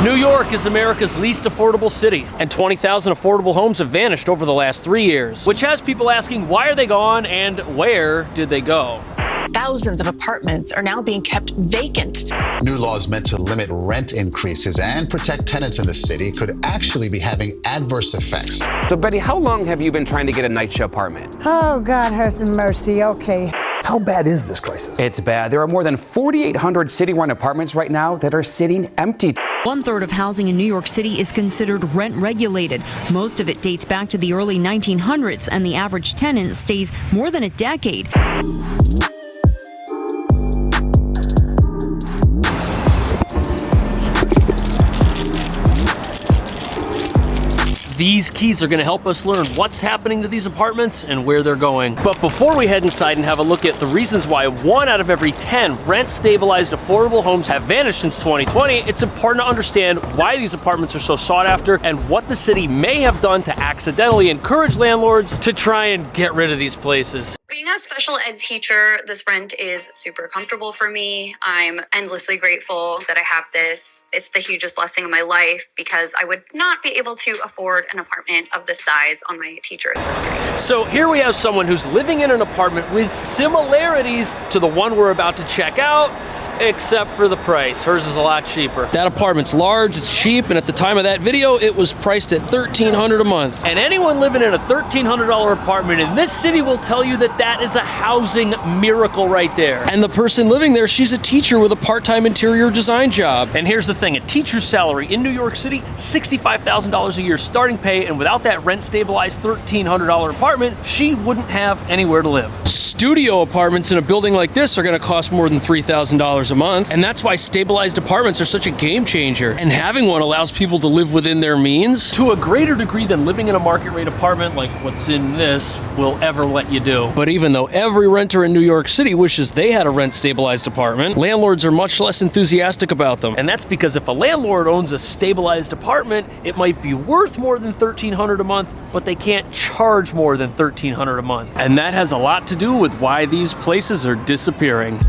New York is America's least affordable city, and 20,000 affordable homes have vanished over the last 3 years, which has people asking why are they gone and where did they go? Thousands of apartments are now being kept vacant. New laws meant to limit rent increases and protect tenants in the city could actually be having adverse effects. So, Betty, how long have you been trying to get a NYC apartment? Oh, God have some mercy. Okay. How bad is this crisis? It's bad. There are more than 4,800 city-run apartments right now that are sitting empty. 1/3 of housing in New York City is considered rent regulated. Most of it dates back to the early 1900s, and the average tenant stays more than a decade. These keys are going to help us learn what's happening to these apartments and where they're going. But before we head inside and have a look at the reasons why 1 out of every 10 rent-stabilized affordable homes have vanished since 2020, it's important to understand why these apartments are so sought after and what the city may have done to accidentally encourage landlords to try and get rid of these places. Being a special ed teacher, this rent is super comfortable for me. I'm endlessly grateful that I have this. It's the hugest blessing of my life because I would not be able to afford an apartment of this size on my teacher's salary. So here we have someone who's living in an apartment with similarities to the one we're about to check out, except for the price. Hers is a lot cheaper. That apartment's large, it's cheap, and at the time of that video, it was priced at $1,300 a month. And anyone living in a $1,300 apartment in this city will tell you that that is a housing miracle right there. And the person living there, she's a teacher with a part-time interior design job. And here's the thing, a teacher's salary in New York City, $65,000 a year starting pay, and without that rent-stabilized $1,300 apartment, she wouldn't have anywhere to live. Studio apartments in a building like this are gonna cost more than $3,000 a month, and that's why stabilized apartments are such a game changer. And having one allows people to live within their means to a greater degree than living in a market rate apartment like what's in this will ever let you do. But even though every renter in New York City wishes they had a rent-stabilized apartment, landlords are much less enthusiastic about them. And that's because if a landlord owns a stabilized apartment, it might be worth more than $1,300 a month, but they can't charge more than $1,300 a month. And that has a lot to do with why these places are disappearing.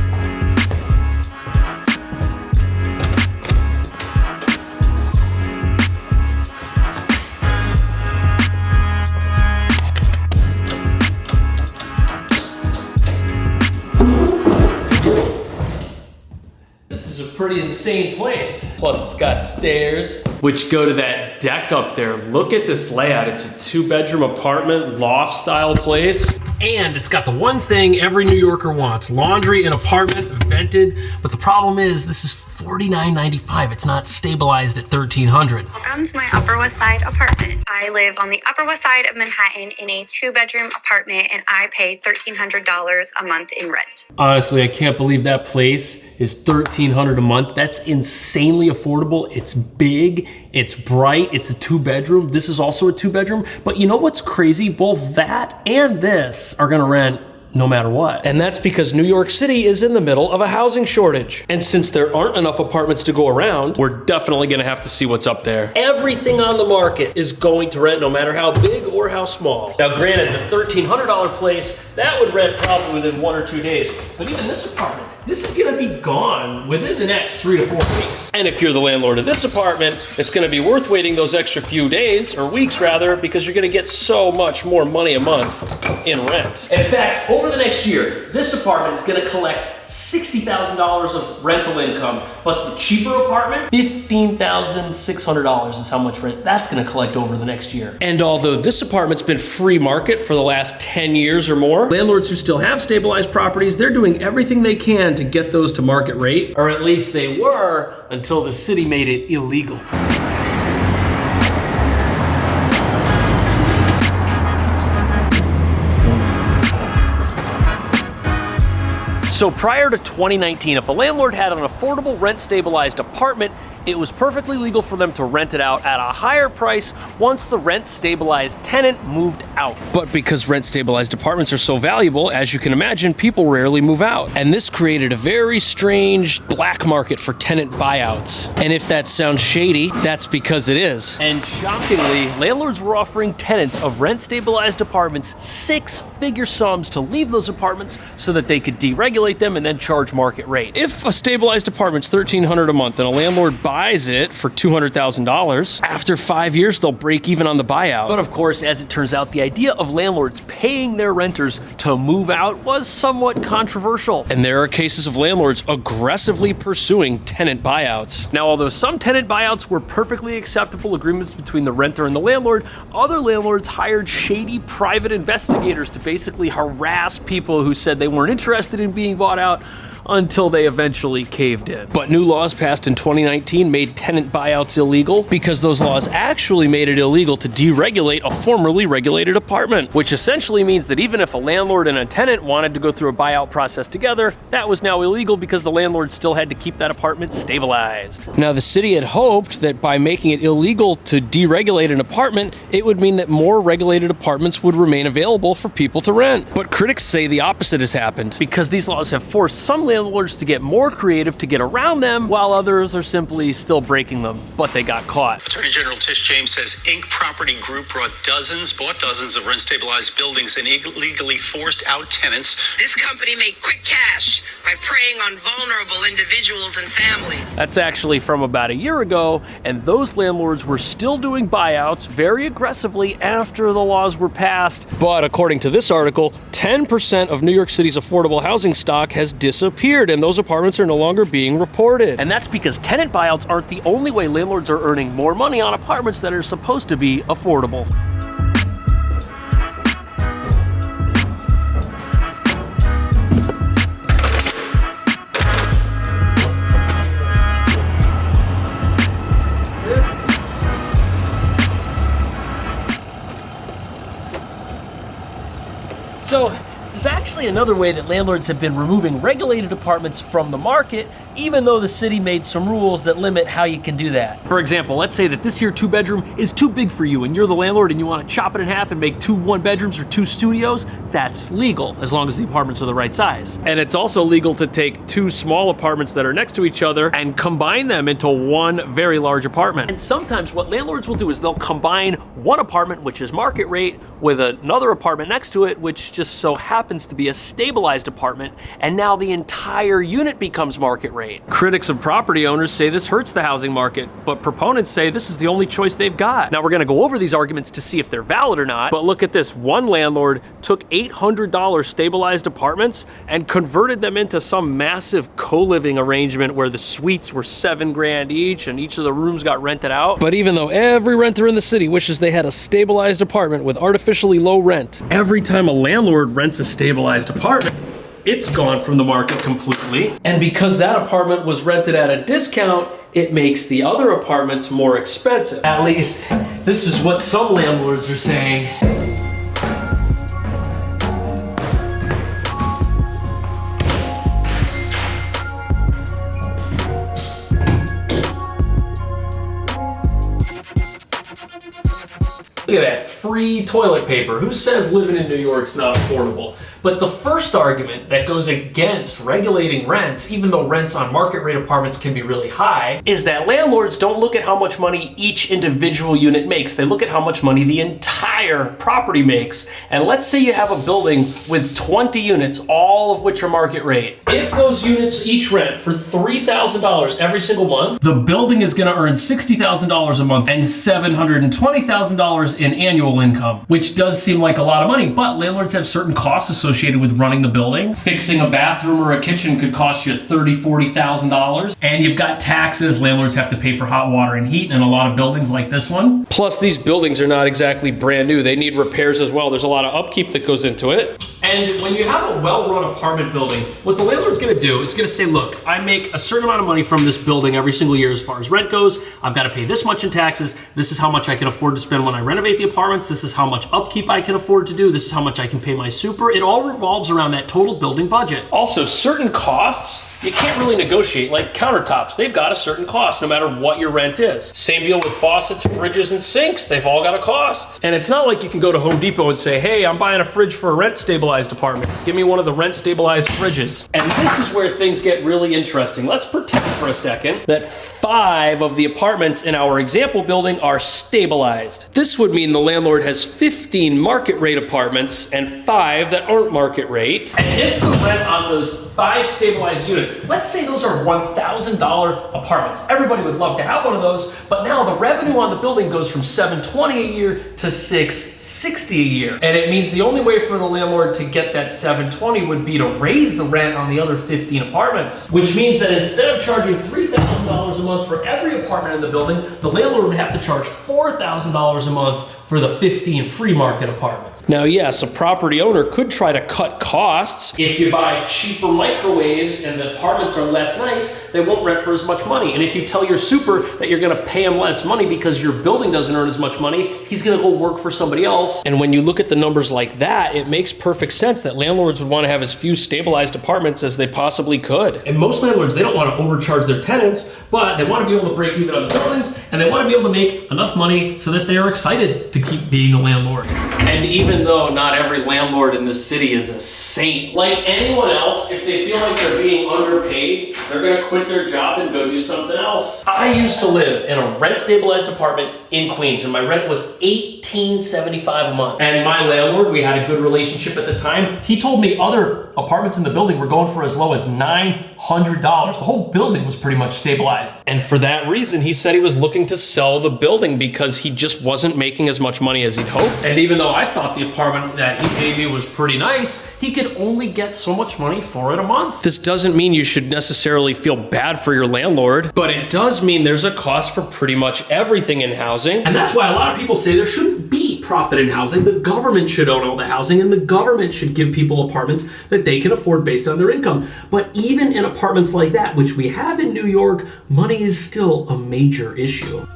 This is a pretty insane place. Plus it's got stairs, which go to that deck up there. Look at this layout. It's a 2-bedroom apartment, loft style place. And it's got the one thing every New Yorker wants, laundry, an apartment, vented. But the problem is this is $49.95. It's not stabilized at $1,300. Welcome to my Upper West Side apartment. I live on the Upper West Side of Manhattan in a 2-bedroom apartment, and I pay $1,300 a month in rent. Honestly, I can't believe that place is $1,300 a month. That's insanely affordable. It's big, it's bright, it's a 2-bedroom. This is also a 2-bedroom. But you know what's crazy? Both that and this are gonna rent no matter what. And that's because New York City is in the middle of a housing shortage. And since there aren't enough apartments to go around, we're definitely gonna have to see what's up there. Everything on the market is going to rent no matter how big or how small. Now granted, the $1,300 place, that would rent probably within 1 or 2 days. But even this apartment, this is gonna be gone within the next 3 to 4 weeks. And if you're the landlord of this apartment, it's gonna be worth waiting those extra few days, or weeks rather, because you're gonna get so much more money a month in rent. And in fact, over the next year, this apartment is gonna collect $60,000 of rental income, but the cheaper apartment, $15,600 is how much rent that's gonna collect over the next year. And although this apartment's been free market for the last 10 years or more, landlords who still have stabilized properties, they're doing everything they can to get those to market rate, or at least they were until the city made it illegal. So prior to 2019, if a landlord had an affordable rent-stabilized apartment, it was perfectly legal for them to rent it out at a higher price once the rent-stabilized tenant moved out. But because rent-stabilized apartments are so valuable, as you can imagine, people rarely move out. And this created a very strange black market for tenant buyouts. And if that sounds shady, that's because it is. And shockingly, landlords were offering tenants of rent-stabilized apartments 6-figure sums to leave those apartments so that they could deregulate them and then charge market rate. If a stabilized apartment's $1,300 a month and a landlord buys buys it for $200,000. After 5 years, they'll break even on the buyout. But of course, as it turns out, the idea of landlords paying their renters to move out was somewhat controversial. And there are cases of landlords aggressively pursuing tenant buyouts. Now, although some tenant buyouts were perfectly acceptable agreements between the renter and the landlord, other landlords hired shady private investigators to basically harass people who said they weren't interested in being bought out until they eventually caved in. But new laws passed in 2019 made tenant buyouts illegal because those laws actually made it illegal to deregulate a formerly regulated apartment, which essentially means that even if a landlord and a tenant wanted to go through a buyout process together, that was now illegal because the landlord still had to keep that apartment stabilized. Now, the city had hoped that by making it illegal to deregulate an apartment, it would mean that more regulated apartments would remain available for people to rent. But critics say the opposite has happened because these laws have forced some landlords to get more creative to get around them, while others are simply still breaking them, but they got caught. Attorney General Tish James says Inc. Property Group bought dozens of rent-stabilized buildings and illegally forced out tenants. This company made quick cash by preying on vulnerable individuals and families. That's actually from about a year ago, and those landlords were still doing buyouts very aggressively after the laws were passed. But according to this article, 10% of New York City's affordable housing stock has disappeared, and those apartments are no longer being reported. And that's because tenant buyouts aren't the only way landlords are earning more money on apartments that are supposed to be affordable. So, there's actually another way that landlords have been removing regulated apartments from the market, even though the city made some rules that limit how you can do that. For example, let's say that this here 2-bedroom is too big for you and you're the landlord and you want to chop it in half and make 2 1-bedrooms or 2 studios. That's legal, as long as the apartments are the right size. And it's also legal to take 2 small apartments that are next to each other and combine them into one very large apartment. And sometimes what landlords will do is they'll combine one apartment, which is market rate, with another apartment next to it, which just so happens to be a stabilized apartment, and now the entire unit becomes market rate. Critics of property owners say this hurts the housing market, but proponents say this is the only choice they've got. Now, we're gonna go over these arguments to see if they're valid or not, but look at this. One landlord took $800 stabilized apartments and converted them into some massive co-living arrangement where the suites were $7 grand each and each of the rooms got rented out. But even though every renter in the city wishes they had a stabilized apartment with artificially low rent, every time a landlord rents a stabilized apartment, it's gone from the market completely. And because that apartment was rented at a discount, it makes the other apartments more expensive. At least, this is what some landlords are saying. Look at that, free toilet paper. Who says living in New York's not affordable? But the first argument that goes against regulating rents, even though rents on market rate apartments can be really high, is that landlords don't look at how much money each individual unit makes. They look at how much money the entire property makes. And let's say you have a building with 20 units, all of which are market rate. If those units each rent for $3,000 every single month, the building is gonna earn $60,000 a month and $720,000 in annual income, which does seem like a lot of money, but landlords have certain costs associated with running the building. Fixing a bathroom or a kitchen could cost you $30,000, $40,000. And you've got taxes. Landlords have to pay for hot water and heat in a lot of buildings like this one. Plus, these buildings are not exactly brand new. They need repairs as well. There's a lot of upkeep that goes into it. And when you have a well-run apartment building, what the landlord's gonna do is gonna say, look, I make a certain amount of money from this building every single year as far as rent goes. I've gotta pay this much in taxes. This is how much I can afford to spend when I renovate the apartments. This is how much upkeep I can afford to do. This is how much I can pay my super. It all revolves around that total building budget. Also, certain costs you can't really negotiate, like countertops. They've got a certain cost no matter what your rent is. Same deal with faucets, fridges, and sinks. They've all got a cost. And it's not like you can go to Home Depot and say, hey, I'm buying a fridge for a rent-stabilized apartment. Give me one of the rent-stabilized fridges. And this is where things get really interesting. Let's pretend for a second that 5 of the apartments in our example building are stabilized. This would mean the landlord has 15 market rate apartments and 5 that aren't market rate. And if the rent on those 5 stabilized units, let's say those are $1,000 apartments. Everybody would love to have one of those, but now the revenue on the building goes from $720 a year to $660 a year. And it means the only way for the landlord to get that $720 would be to raise the rent on the other 15 apartments, which means that instead of charging $3,000 a month for every apartment in the building, the landlord would have to charge $4,000 a month for the 15 free market apartments. Now, yes, a property owner could try to cut costs. If you buy cheaper microwaves and the apartments are less nice, they won't rent for as much money. And if you tell your super that you're gonna pay him less money because your building doesn't earn as much money, he's gonna go work for somebody else. And when you look at the numbers like that, it makes perfect sense that landlords would wanna have as few stabilized apartments as they possibly could. And most landlords, they don't wanna overcharge their tenants, but they wanna be able to break even on the buildings, and they wanna be able to make enough money so that they're excited to keep being a landlord. And even though not every landlord in this city is a saint, like anyone else, if they feel like they're being underpaid, they're gonna quit their job and go do something else. I used to live in a rent-stabilized apartment in Queens, and my rent was $18.75 a month. And my landlord, we had a good relationship at the time. He told me other apartments in the building were going for as low as $900. The whole building was pretty much stabilized. And for that reason, he said he was looking to sell the building because he just wasn't making as much money as he'd hoped. And even though I thought the apartment that he gave me was pretty nice, he could only get so much money for it a month. This doesn't mean you should necessarily feel bad for your landlord, but it does mean there's a cost for pretty much everything in housing. And that's why a lot of people say there shouldn't be profit in housing. The government should own all the housing, and the government should give people apartments that they can afford based on their income. But even in apartments like that, which we have in New York, money is still a major issue.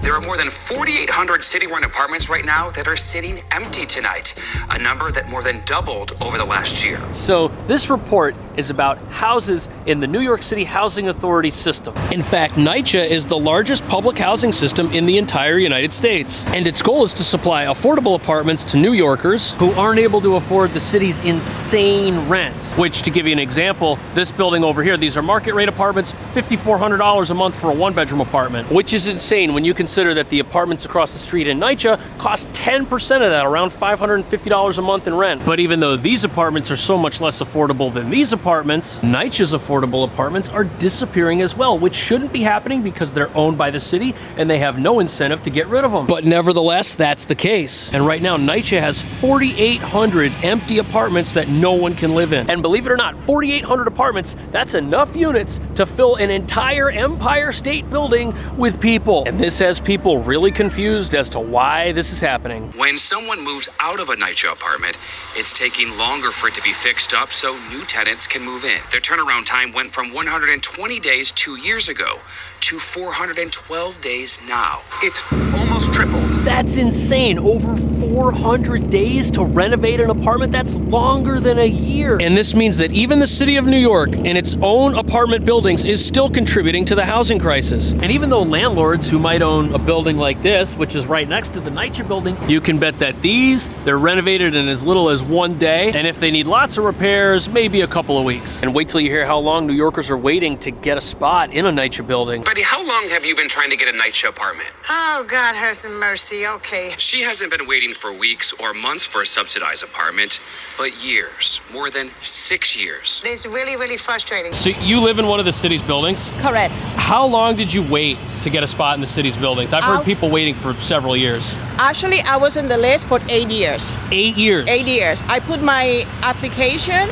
There are more than 4,800 city-run apartments right now that are sitting empty tonight, a number that more than doubled over the last year. So this report is about houses in the New York City Housing Authority system. In fact, NYCHA is the largest public housing system in the entire United States. And its goal is to supply affordable apartments to New Yorkers who aren't able to afford the city's insane rents. Which, to give you an example, this building over here, these are market rate apartments, $5,400 a month for a 1-bedroom apartment, which is insane when you consider that the apartments across the street in NYCHA cost 10% of that, around $550 a month in rent. But even though these apartments are so much less affordable than these apartments, NYCHA's affordable apartments are disappearing as well, which shouldn't be happening because they're owned by the city and they have no incentive to get rid of them. But nevertheless, that's the case. And right now, NYCHA has 4,800 empty apartments that no one can live in. And believe it or not, 4,800 apartments, that's enough units to fill an entire Empire State Building with people. And this has people really confused as to why this is happening. When someone moves out of a NYCHA apartment, it's taking longer for it to be fixed up so new tenants can move in. Their turnaround time went from 120 days 2 years ago to 412 days now. It's almost tripled. That's insane. Over 400 days to renovate an apartment? That's longer than a year. And this means that even the city of New York, in its own apartment buildings, is still contributing to the housing crisis. And even though landlords who might own a building like this, which is right next to the NYCHA building, you can bet that they're renovated in as little as 1 day. And if they need lots of repairs, maybe a couple of weeks. And wait till you hear how long New Yorkers are waiting to get a spot in a NYCHA building. Betty, how long have you been trying to get a NYCHA apartment? Oh, God have some mercy. Okay. She hasn't been waiting for weeks or months for a subsidized apartment, but years, more than 6 years. It's really, really frustrating. So you live in one of the city's buildings? Correct. How long did you wait to get a spot in the city's buildings? I've heard people waiting for several years. Actually, I was in the list for 8 years. 8 years? 8 years. I put my application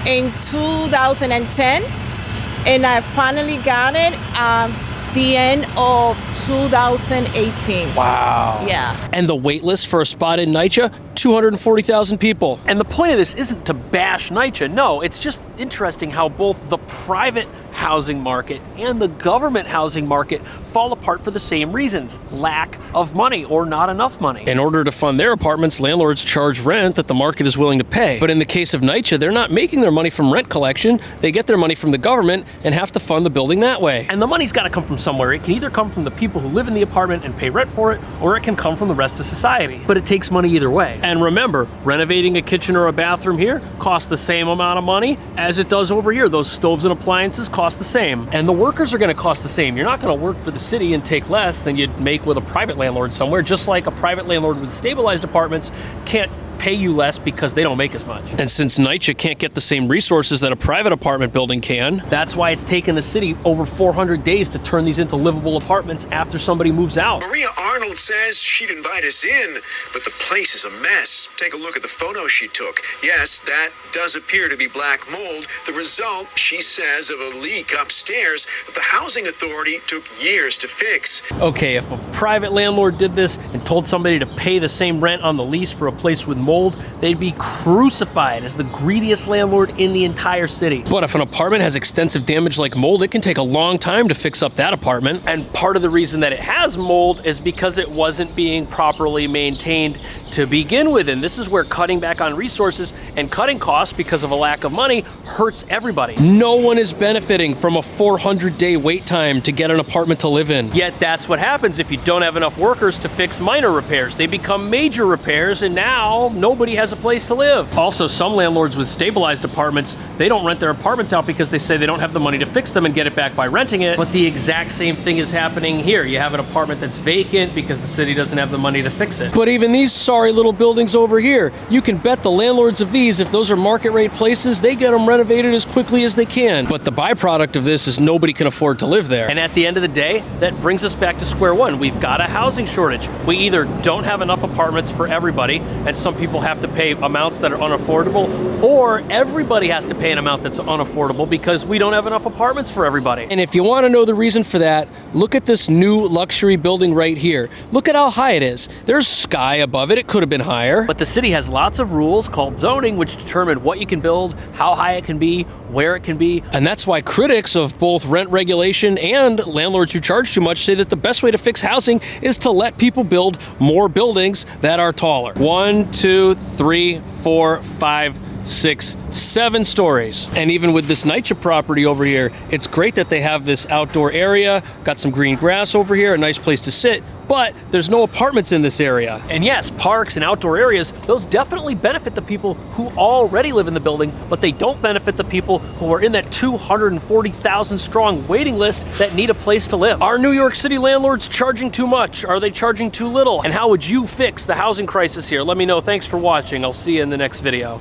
in 2010, and I finally got it the end of 2018. Wow. Yeah. And the wait list for a spot in NYCHA? 240,000 people. And the point of this isn't to bash NYCHA. No, it's just interesting how both the private housing market and the government housing market fall apart for the same reasons: lack of money or not enough money. In order to fund their apartments, landlords charge rent that the market is willing to pay. But in the case of NYCHA, they're not making their money from rent collection. They get their money from the government and have to fund the building that way. And the money's got to come from somewhere. It can either come from the people who live in the apartment and pay rent for it, or it can come from the rest of society. But it takes money either way. And remember, renovating a kitchen or a bathroom here costs the same amount of money as it does over here. Those stoves and appliances cost the same. And the workers are going to cost the same. You're not going to work for the city and take less than you'd make with a private landlord somewhere, just like a private landlord with stabilized apartments can't pay you less because they don't make as much. And since NYCHA can't get the same resources that a private apartment building can, that's why it's taken the city over 400 days to turn these into livable apartments after somebody moves out. Maria Arnold says she'd invite us in, but the place is a mess. Take a look at the photo she took. Yes, that does appear to be black mold. The result, she says, of a leak upstairs that the housing authority took years to fix. Okay, if a private landlord did this and told somebody to pay the same rent on the lease for a place with mold, they'd be crucified as the greediest landlord in the entire city. But if an apartment has extensive damage like mold, it can take a long time to fix up that apartment. And part of the reason that it has mold is because it wasn't being properly maintained to begin with. And this is where cutting back on resources and cutting costs because of a lack of money hurts everybody. No one is benefiting from a 400-day wait time to get an apartment to live in. Yet that's what happens if you don't have enough workers to fix minor repairs. They become major repairs, and now nobody has a place to live. Also, some landlords with stabilized apartments, they don't rent their apartments out because they say they don't have the money to fix them and get it back by renting it. But the exact same thing is happening here. You have an apartment that's vacant because the city doesn't have the money to fix it. But even these sorry little buildings over here, you can bet the landlords of these, if those are market rate places, they get them renovated as quickly as they can. But the byproduct of this is nobody can afford to live there. And at the end of the day, that brings us back to square one. We've got a housing shortage. We either don't have enough apartments for everybody, and some people have to pay amounts that are unaffordable, or everybody has to pay an amount that's unaffordable because we don't have enough apartments for everybody. And if you want to know the reason for that, look at this new luxury building right here. Look at how high it is. There's sky above it. It could have been higher. But the city has lots of rules called zoning which determine what you can build, how high it can be, where it can be. And that's why critics of both rent regulation and landlords who charge too much say that the best way to fix housing is to let people build more buildings that are taller. 1, 2, 3, 4, 5, 6, 7 stories. And even with this NYCHA property over here, it's great that they have this outdoor area, got some green grass over here, a nice place to sit, but there's no apartments in this area. And yes, parks and outdoor areas, those definitely benefit the people who already live in the building, but they don't benefit the people who are in that 240,000 strong waiting list that need a place to live. Are New York City landlords charging too much? Are they charging too little? And how would you fix the housing crisis here? Let me know. Thanks for watching. I'll see you in the next video.